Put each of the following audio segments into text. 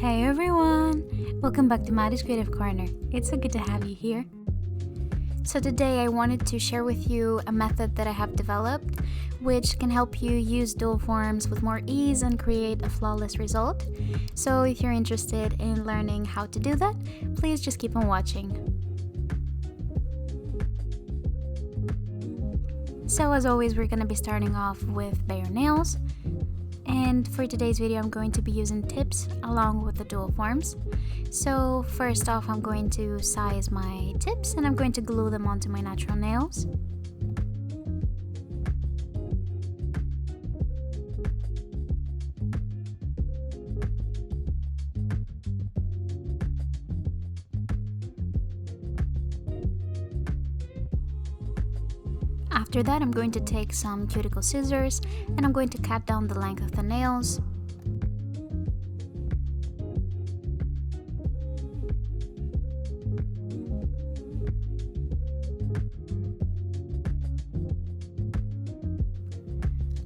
Hey everyone! Welcome back to Maddie's Creative Corner. It's so good to have you here. So today I wanted to share with you a method that I have developed which can help you use dual forms with more ease and create a flawless result. So if you're interested in learning how to do that, please just keep on watching. So as always, we're going to be starting off with bare nails. And for today's video, I'm going to be using tips along with the dual forms. So first off, I'm going to size my tips and I'm going to glue them onto my natural nails. After that, I'm going to take some cuticle scissors and I'm going to cut down the length of the nails.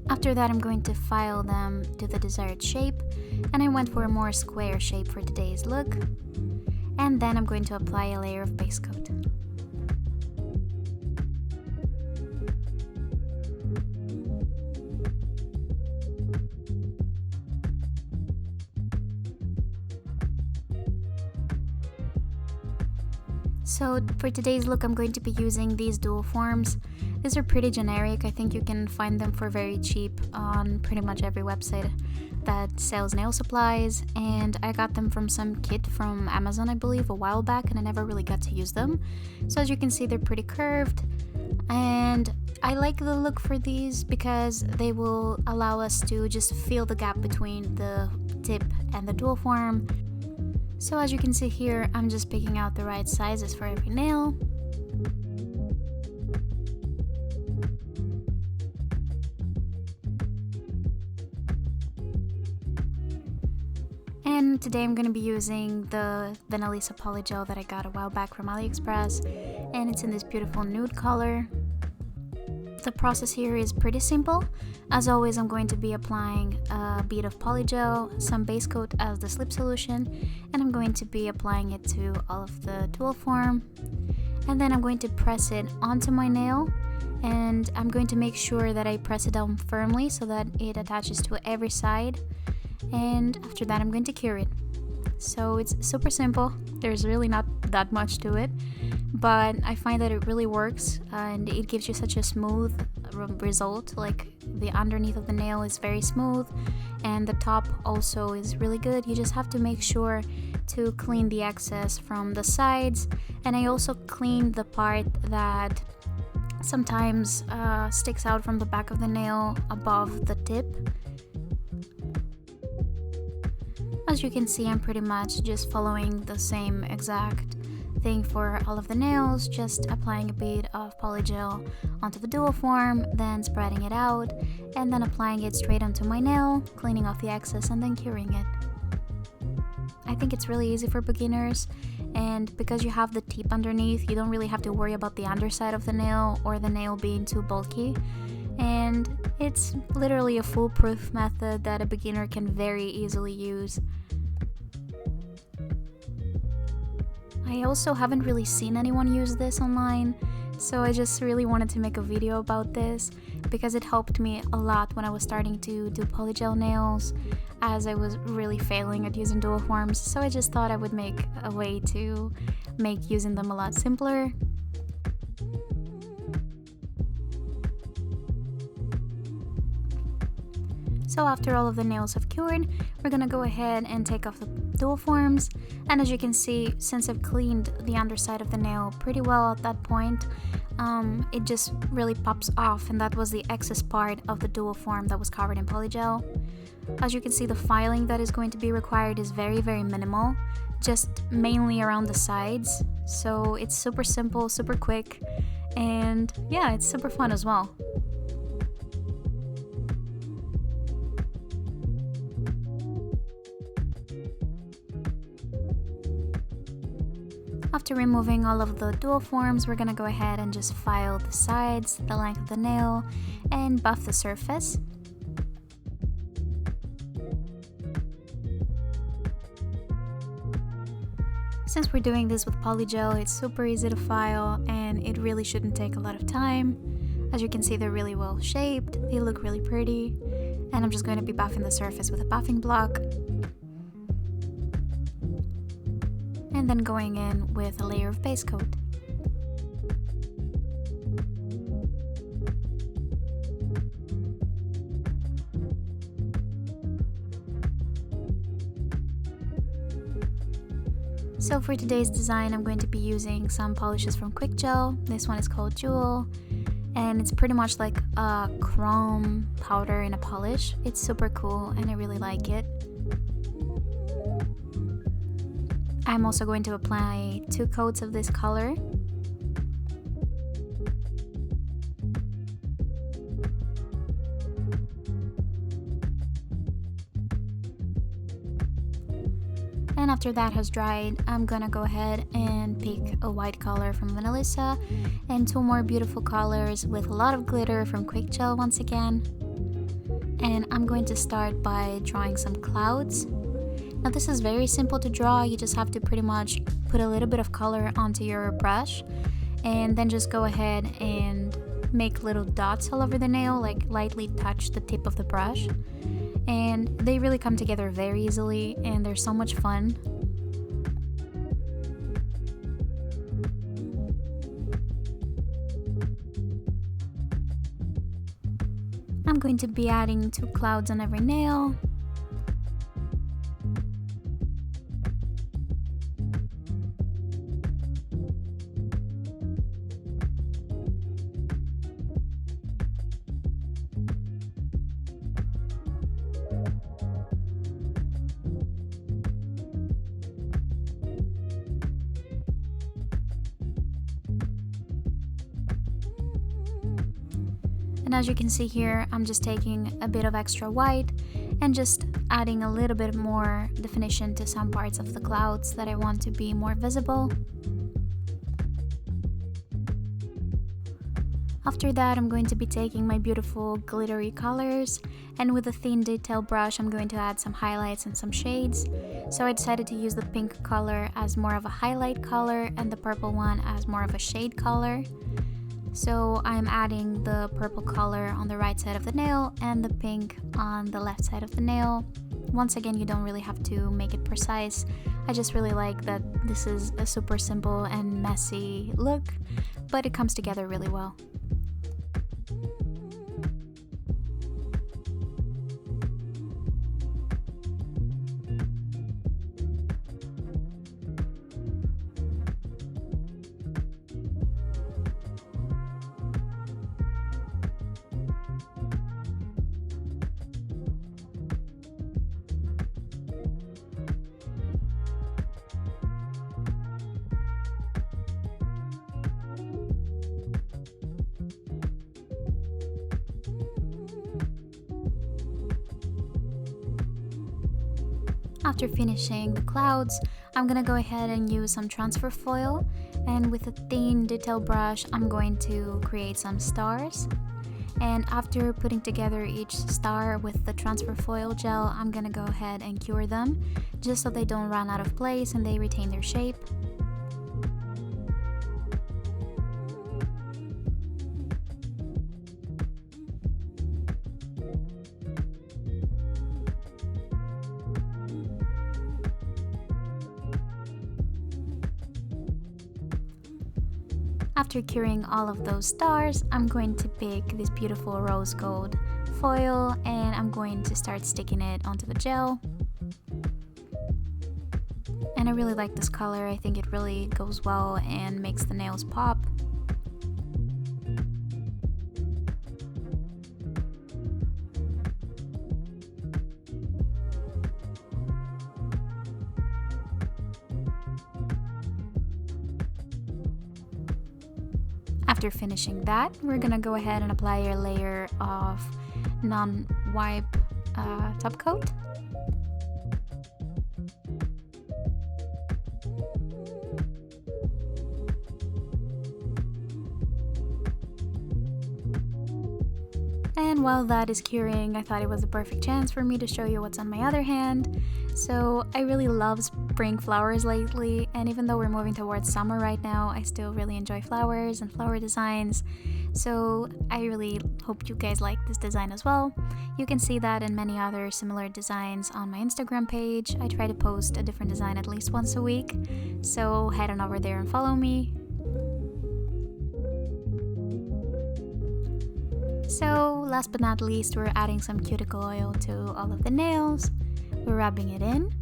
After that, I'm going to file them to the desired shape, and I went for a more square shape for today's look. And then I'm going to apply a layer of base coat. So for today's look, I'm going to be using these dual forms. These are pretty generic. I think you can find them for very cheap on pretty much every website that sells nail supplies, and I got them from some kit from Amazon, I believe, a while back, and I never really got to use them. So as you can see, they're pretty curved, and I like the look for these because they will allow us to just feel the gap between the tip and the dual form. So as you can see here, I'm just picking out the right sizes for every nail. And today I'm going to be using the Vanillisa Polygel that I got a while back from AliExpress, and it's in this beautiful nude color. The process here is pretty simple. As always, I'm going to be applying a bead of polygel, some base coat as the slip solution, and I'm going to be applying it to all of the dual form. And then I'm going to press it onto my nail, and I'm going to make sure that I press it down firmly so that it attaches to every side. And after that, I'm going to cure it. So it's super simple. There's really not that much to it, but I find that it really works and it gives you such a smooth result. Like the underneath of the nail is very smooth and the top also is really good. You just have to make sure to clean the excess from the sides, and I also clean the part that sometimes sticks out from the back of the nail above the tip. As you can see, I'm pretty much just following the same exact thing for all of the nails, just applying a bead of polygel onto the dual form, then spreading it out, and then applying it straight onto my nail, cleaning off the excess, and then curing it. I think it's really easy for beginners, and because you have the tip underneath, you don't really have to worry about the underside of the nail or the nail being too bulky. And it's literally a foolproof method that a beginner can very easily use. I also haven't really seen anyone use this online, so I just really wanted to make a video about this because it helped me a lot when I was starting to do polygel nails, as I was really failing at using dual forms. So I just thought I would make a way to make using them a lot simpler. So after all of the nails have cured, we're gonna go ahead and take off the dual forms, and as you can see, since I've cleaned the underside of the nail pretty well at that point, it just really pops off, and that was the excess part of the dual form that was covered in polygel. As you can see, the filing that is going to be required is very minimal, just mainly around the sides, so it's super simple, super quick, and yeah, it's super fun as well. After removing all of the dual forms, we're gonna go ahead and just file the sides, the length of the nail, and buff the surface. Since we're doing this with Polygel, it's super easy to file and it really shouldn't take a lot of time. As you can see, they're really well shaped, they look really pretty, and I'm just going to be buffing the surface with a buffing block. And then going in with a layer of base coat. So for today's design, I'm going to be using some polishes from Quick Gel. This one is called Jewel, and it's pretty much like a chrome powder in a polish. It's super cool and I really like it. I'm also going to apply 2 coats of this color. And after that has dried, I'm gonna go ahead and pick a white color from Vanillissa and 2 more beautiful colors with a lot of glitter from Quick Gel once again. And I'm going to start by drawing some clouds. Now this is very simple to draw, you just have to pretty much put a little bit of color onto your brush and then just go ahead and make little dots all over the nail, like lightly touch the tip of the brush. And they really come together very easily and they're so much fun. I'm going to be adding 2 clouds on every nail. And as you can see here, I'm just taking a bit of extra white and just adding a little bit more definition to some parts of the clouds that I want to be more visible. After that, I'm going to be taking my beautiful glittery colors, and with a thin detail brush, I'm going to add some highlights and some shades. So I decided to use the pink color as more of a highlight color and the purple one as more of a shade color. So I'm adding the purple color on the right side of the nail and the pink on the left side of the nail. Once again, you don't really have to make it precise. I just really like that this is a super simple and messy look, but it comes together really well. After finishing the clouds, I'm gonna go ahead and use some transfer foil, and with a thin detail brush I'm going to create some stars. And after putting together each star with the transfer foil gel, I'm gonna go ahead and cure them just so they don't run out of place and they retain their shape. After curing all of those stars, I'm going to pick this beautiful rose gold foil and I'm going to start sticking it onto the gel. And I really like this color, I think it really goes well and makes the nails pop. After finishing that, we're gonna go ahead and apply a layer of non-wipe top coat. And while that is curing, I thought it was a perfect chance for me to show you what's on my other hand. So I really love spring flowers lately, and and even though we're moving towards summer right now, I still really enjoy flowers and flower designs. So I really hope you guys like this design as well. You can see that and many other similar designs on my Instagram page. I try to post a different design at least once a week, so head on over there and follow me. So last but not least, we're adding some cuticle oil to all of the nails. We're rubbing it in.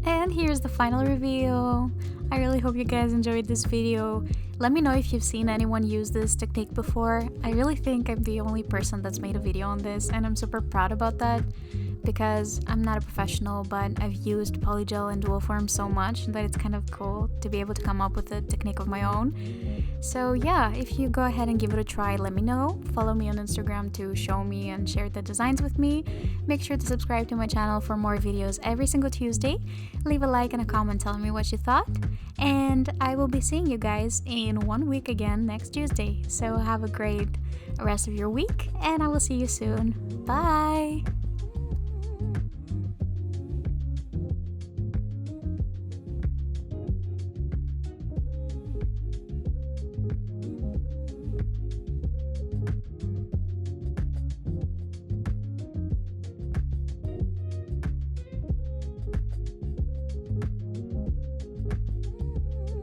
And here's the final reveal. I really hope you guys enjoyed this video. Let me know if you've seen anyone use this technique before. I really think I'm the only person that's made a video on this, and I'm super proud about that because I'm not a professional, but I've used Polygel and dual form so much that it's kind of cool to be able to come up with a technique of my own. So yeah, if you go ahead and give it a try, let me know. Follow me on Instagram to show me and share the designs with me. Make sure to subscribe to my channel for more videos every single Tuesday. Leave a like and a comment telling me what you thought. And I will be seeing you guys in 1 week again next Tuesday. So have a great rest of your week, and I will see you soon. Bye!